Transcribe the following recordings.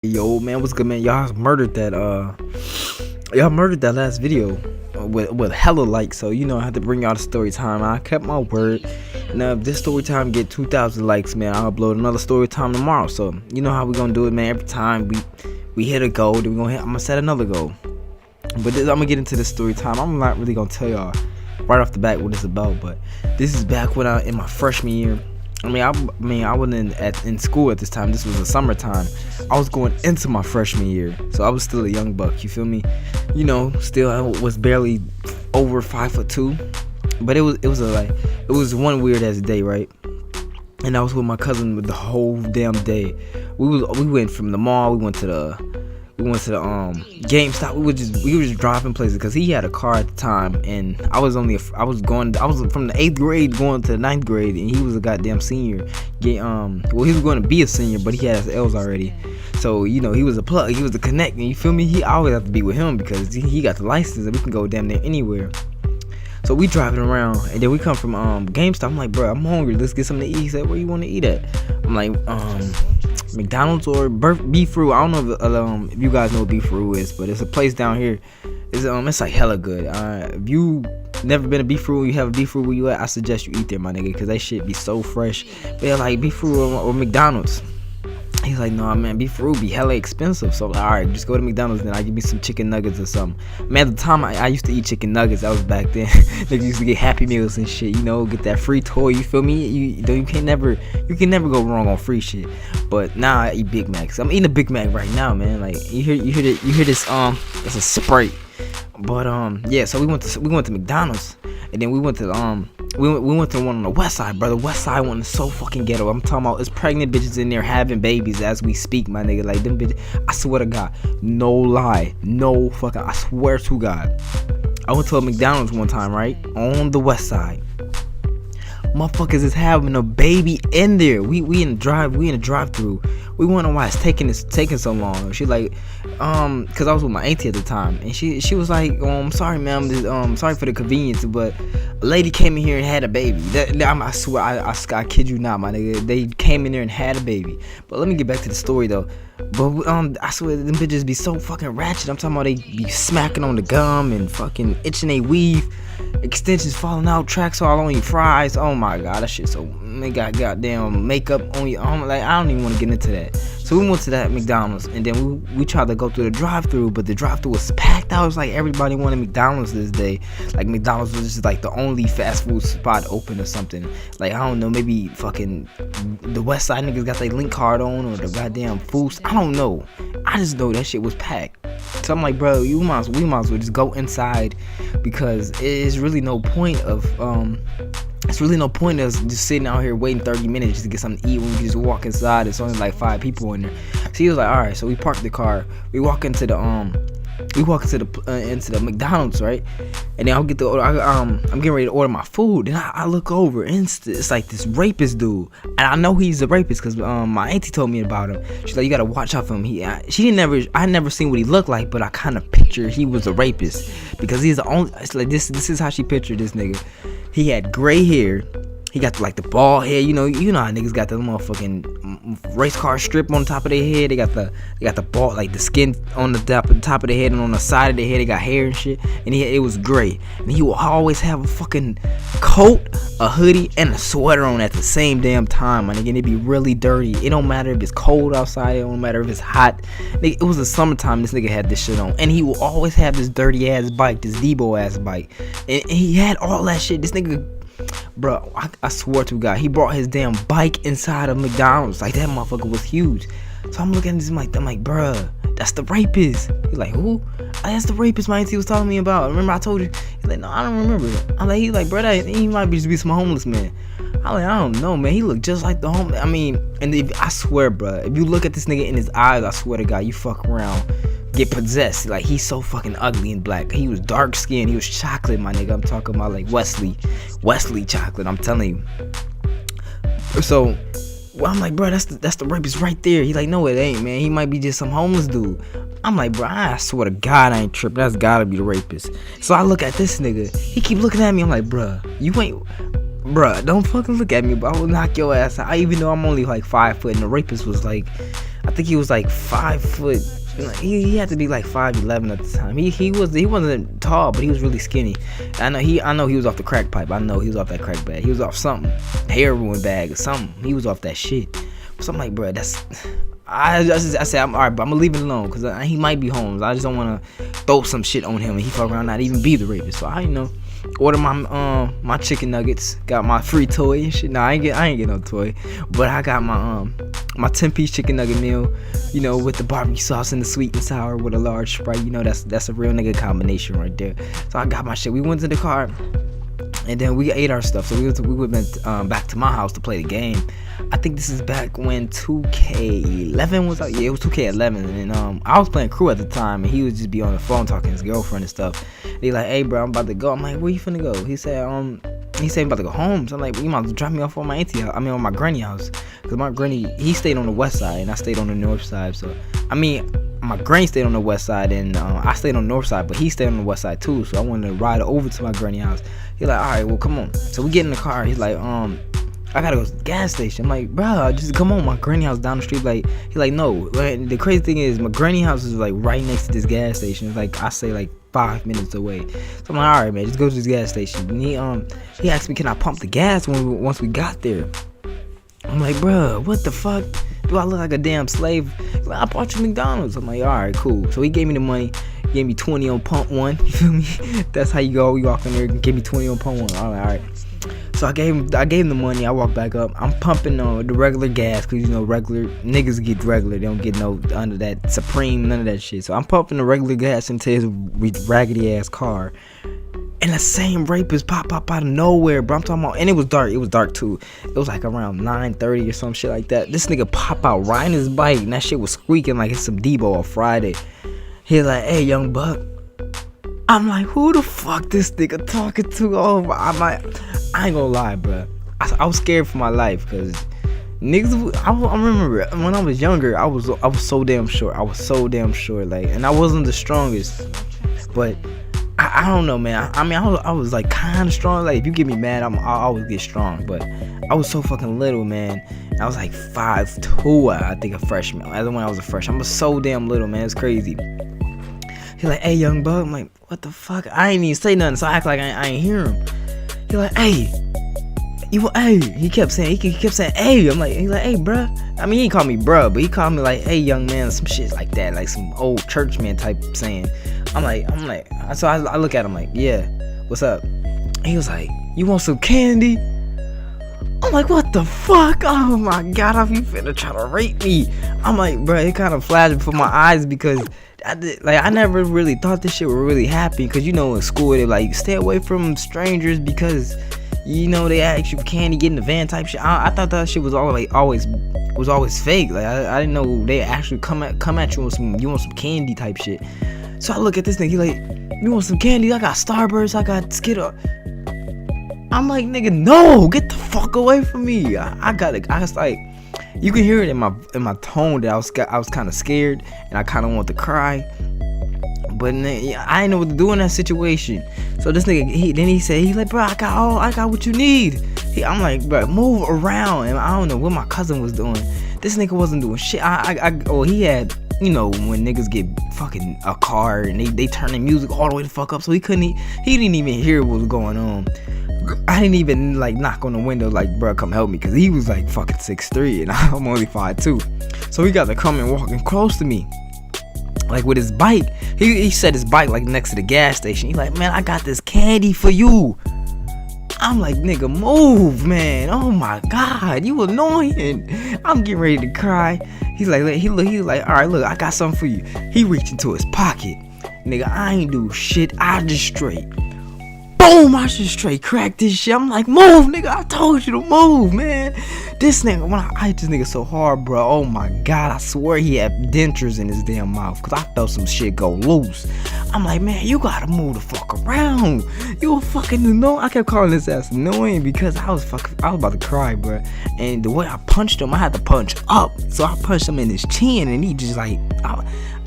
Yo, man, what's good, man? Y'all murdered that last video with hella likes. So I had to bring y'all the story time. I kept my word. Now if this story time get 2,000 likes, man, I'll upload another story time tomorrow. So you know how we gonna do it, man. Every time we hit a goal, then I'm gonna set another goal. But I'm gonna get into the story time. I'm not really gonna tell y'all right off the bat what it's about, but this is back when in my freshman year. I wasn't in school at this time. This was the summertime. I was going into my freshman year, so I was still a young buck. You feel me? Still I was barely over 5'2", but it was one weird ass day, right? And I was with my cousin the whole damn day. We went from the mall. We went to the GameStop. We were just driving places because he had a car at the time, and I was from the 8th grade going to the 9th grade, and he was a goddamn senior. He was going to be a senior, but he had his L's already. So he was a plug, he was the connect, and you feel me? I always have to be with him because he got the license, and we can go damn near anywhere. So we driving around, and then we come from GameStop. I'm like, bro, I'm hungry. Let's get something to eat. He said, where you want to eat at? I'm like, McDonald's or Beef Roo. I don't know if you guys know what Beef Roo is, but it's a place down here. It's like hella good. If you never been to Beef Roo, you have a Beef Roo where you at, I suggest you eat there, my nigga, because that shit be so fresh. But yeah, like Beef Roo or McDonald's. He's like, no, man, Beef Roo be hella expensive. So, alright, just go to McDonald's, then I give me some chicken nuggets or something. Man, at the time, I used to eat chicken nuggets. That was back then. Niggas used to get Happy Meals and shit, get that free toy, you feel me? You can never go wrong on free shit. But now I eat Big Macs. I'm eating a Big Mac right now, man. Like, you hear this, it's a Sprite. But, yeah, so we went to McDonald's, and then we went to, we went to one on the west side, brother. West side one is so fucking ghetto. I'm talking about, it's pregnant bitches in there having babies as we speak, my nigga. Like, them bitches, I swear to God, no lie, no fucking, I swear to God. I went to a McDonald's one time, right, on the west side. Motherfuckers is having a baby in there. We in the drive-through. We wondering why it's taking so long. She like, cause I was with my auntie at the time, and she was like, sorry, ma'am, sorry for the convenience, but a lady came in here and had a baby. I swear, I kid you not, my nigga. They came in there and had a baby. But let me get back to the story though. But I swear them bitches be so fucking ratchet. I'm talking about they be smacking on the gum and fucking itching they weave, extensions falling out, tracks all on your fries. Oh my god, that shit so, they got goddamn makeup on you. Like, I don't even want to get into that. So we went to that McDonald's, and then we tried to go through the drive-thru, but the drive-thru was packed out. It was like everybody wanted McDonald's this day. Like, McDonald's was just like the only fast food spot open or something. Like, I don't know, maybe fucking the West Side niggas got their link card on, or the goddamn foods. I don't know. I just know that shit was packed. So I'm like, bro, we might as well just go inside, because it's really no point of us just sitting out here waiting 30 minutes just to get something to eat when we can just walk inside. It's only like 5 people in there. So he was like, all right. So we parked the car. We walk into the into the McDonald's, right? And then I'll get the order. I'm getting ready to order my food, and I look over, and it's like this rapist dude, and I know he's a rapist because my auntie told me about him. She's like, you gotta watch out for him. I never seen what he looked like, but I kind of pictured he was a rapist because he's the only. It's like this is how she pictured this nigga. He had gray hair. He got like the bald head, you know how niggas got the motherfucking race car strip on top of their head. They got the bald, like the skin on the top of their head, and on the side of their head they got hair and shit. And it was gray. And he will always have a fucking coat, a hoodie, and a sweater on at the same damn time. And again, it'd be really dirty. It don't matter if it's cold outside. It don't matter if it's hot. It was the summertime. This nigga had this shit on, and he will always have this dirty ass bike, this Debo ass bike, and he had all that shit. This nigga. Bro, I swear to God, he brought his damn bike inside of McDonald's. Like, that motherfucker was huge. So I'm looking at this, I'm like, bruh, that's the rapist. He's like, who? That's the rapist my auntie was telling me about. Remember I told you? He's like, no, I don't remember it. He's like, bro, he might just be some homeless man. I'm like, I don't know, man. He looked just like the homeless. I mean, and I swear, bro, if you look at this nigga in his eyes, I swear to God, you fuck around, get possessed. Like, he's so fucking ugly and black. He was dark skinned. He was chocolate, my nigga. I'm talking about like Wesley chocolate. I'm telling you. So, well, I'm like, bro, that's the rapist right there. He's like, no, it ain't, man. He might be just some homeless dude. I'm like, bro, I swear to God, I ain't tripping. That's gotta be the rapist. So I look at this nigga. He keep looking at me. I'm like, bro, you ain't. Bruh, don't fucking look at me, bro. I will knock your ass out. Even though I'm only like 5 foot, and the rapist was like I think he was like 5 foot. He had to be like 5'11" at the time. He wasn't tall, but he was really skinny. I know he was off the crack pipe. I know he was off that crack bag. He was off something, heroin bag or something. He was off that shit. So I'm like, bro, I said, I'm alright, but I'm gonna leave it alone because he might be homeless. I just don't want to throw some shit on him and he fuck around not even be the rapist. So I order my chicken nuggets, got my free toy and shit. Nah, I ain't get no toy, but I got my 10-piece chicken nugget meal, with the barbecue sauce and the sweet and sour with a large Sprite. That's a real nigga combination right there. So I got my shit. We went to the car. And then we ate our stuff, so we went back to my house to play the game. I think this is back when 2K11 was out. Yeah, it was 2K11, and I was playing crew at the time, and he would just be on the phone talking to his girlfriend and stuff. And he like, "Hey, bro, I'm about to go." I'm like, "Where you finna go?" He said, I'm about to go home." So I'm like, "You might as well drop me off on my auntie house. On my granny house, cause my granny, he stayed on the west side, and I stayed on the north side. So my granny stayed on the west side, and I stayed on the north side, but he stayed on the west side too. So I wanted to ride over to my granny house. He's like, "All right, well, come on." So we get in the car. He's like, "I gotta go to the gas station." I'm like, "Bro, just come on, my granny house down the street." He's like, "No." The crazy thing is, my granny house is like right next to this gas station. It's like, I say like 5 minutes away. So I'm like, "All right, man, just go to this gas station." And he asked me, "Can I pump the gas once we got there?" I'm like, "Bro, what the fuck? Do I look like a damn slave?" He's like, "I bought you McDonald's." I'm like, "All right, cool." So he gave me the money. He gave me 20 on pump 1. You feel me? That's how you go. You walk in there and give me 20 on pump 1. All right. So I gave him the money. I walked back up. I'm pumping the regular gas, because regular niggas get regular. They don't get no under that Supreme, none of that shit. So I'm pumping the regular gas into his raggedy ass car. And the same rapist pop out of nowhere, bro. I'm talking about, and it was dark. It was dark too. It was like around 9:30 or some shit like that. This nigga pop out riding his bike, and that shit was squeaking like it's some Debo on Friday. He's like, "Hey, young buck." I'm like, who the fuck this nigga talking to? Oh my, I ain't gonna lie, bro. I was scared for my life, cause niggas. I remember when I was younger, I was so damn short. I was so damn short, and I wasn't the strongest, but. I don't know, man. I was like kind of strong. Like, if you get me mad, I always get strong. But I was so fucking little, man. I was like 5'2", I think, a freshman. As when I was a freshman, I was so damn little, man. It's crazy. He's like, "Hey, young bug." I'm like, "What the fuck?" I ain't even say nothing, so I act like I ain't hear him. He's like, "Hey, hey." He kept saying, "Hey." I'm like, he's like, "Hey, bruh." He didn't call me bruh, but he called me like, "Hey, young man," some shit like that, like some old churchman type saying. I'm like, so I look at him like, "Yeah, what's up?" He was like, "You want some candy?" I'm like, "What the fuck? Oh my god, how you finna try to rape me?" I'm like, bro, it kind of flashed before my eyes, because I never really thought this shit would really happen, because in school they like, stay away from strangers because they ask you for candy, get in the van type shit. I thought that shit was always fake. Like I didn't know they actually come at you with you want some candy type shit. So I look at this thing, he like, "You want some candy? I got Starburst, I got Skittles." I'm like, "Nigga, no, get the fuck away from me." I was like, you can hear it in my tone that I was kind of scared, and I kind of want to cry. But I didn't know what to do in that situation. So this nigga, he said, he's like, "Bro, I got what you need." I'm like, "Bro, move around." And I don't know what my cousin was doing. This nigga wasn't doing shit. He had, when niggas get fucking a car and they turn the music all the way the fuck up, so he didn't even hear what was going on. I didn't even knock on the window like, "Bro, come help me," because he was like fucking 6'3" and I'm only 5'2". So he got to come and walking close to me, like with his bike. He set his bike like next to the gas station. He's like, "Man, I got this candy for you." I'm like, "Nigga, move, man. Oh my god, you annoying." I'm getting ready to cry. He's like, "All right, look, I got something for you." He reached into his pocket. Nigga, I ain't do shit. I just straight, boom, I just straight cracked this shit. I'm like, "Move, nigga. I told you to move, man." This nigga, when I hit this nigga so hard, bro, oh my god, I swear he had dentures in his damn mouth, because I felt some shit go loose. I'm like, "Man, you gotta move the fuck around. You a fucking annoying." I kept calling his ass annoying because I was about to cry, bro. And the way I punched him, I had to punch up. So I punched him in his chin, and he just like,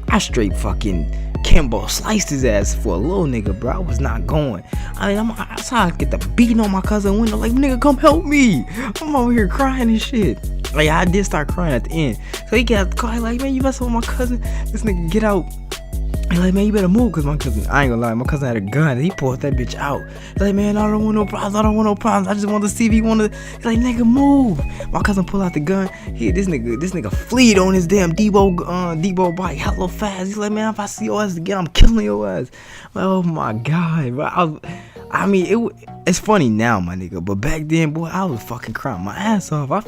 I straight fucking Kimbo sliced his ass for a little nigga, bro. I was not going. That's how I get the beating on my cousin window. Like, "Nigga, come help me. I'm over here crying and shit." Like, I did start crying at the end. So he get out the car, he like, man, you messing with my cousin. This nigga get out. He like, man, you better move, cause my cousin, I ain't gonna lie, my cousin had a gun. He pulled that bitch out. He's like, man, I don't want no problems. I just want to see if he wanted. He's like, nigga, move. My cousin pulled out the gun. This nigga fleed on his damn Debo bike hella fast. He's like, man, if I see your ass again, I'm killing your ass. Like, oh my god, bro. I mean, it's funny now, my nigga, but back then, boy, I was fucking crying my ass off. I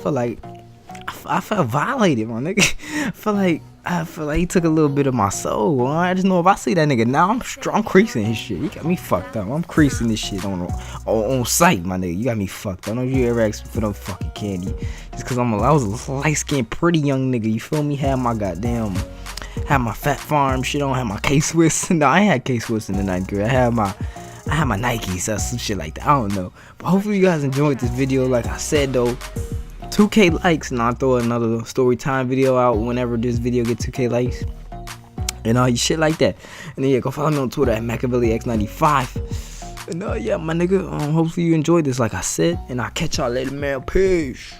felt violated, my nigga. I feel like he took a little bit of my soul. I just know if I see that nigga now, I'm creasing his shit. He got me fucked up. I'm creasing this shit on sight, my nigga. You got me fucked up. Don't you ever ask me for no fucking candy? Just cause I was a light-skinned, pretty young nigga. You feel me? Had my Fat Farm shit on. Had my K-Swiss. No, I ain't had K-Swiss in the 9th grade. I had my Nikes or some shit like that. I don't know. But hopefully you guys enjoyed this video. Like I said though, 2K likes, and I'll throw another story time video out whenever this video gets 2K likes and all shit like that. And then yeah, go follow me on Twitter at MachiavelliX95. And yeah, my nigga, hopefully you enjoyed this like I said, and I'll catch y'all later, man. Peace.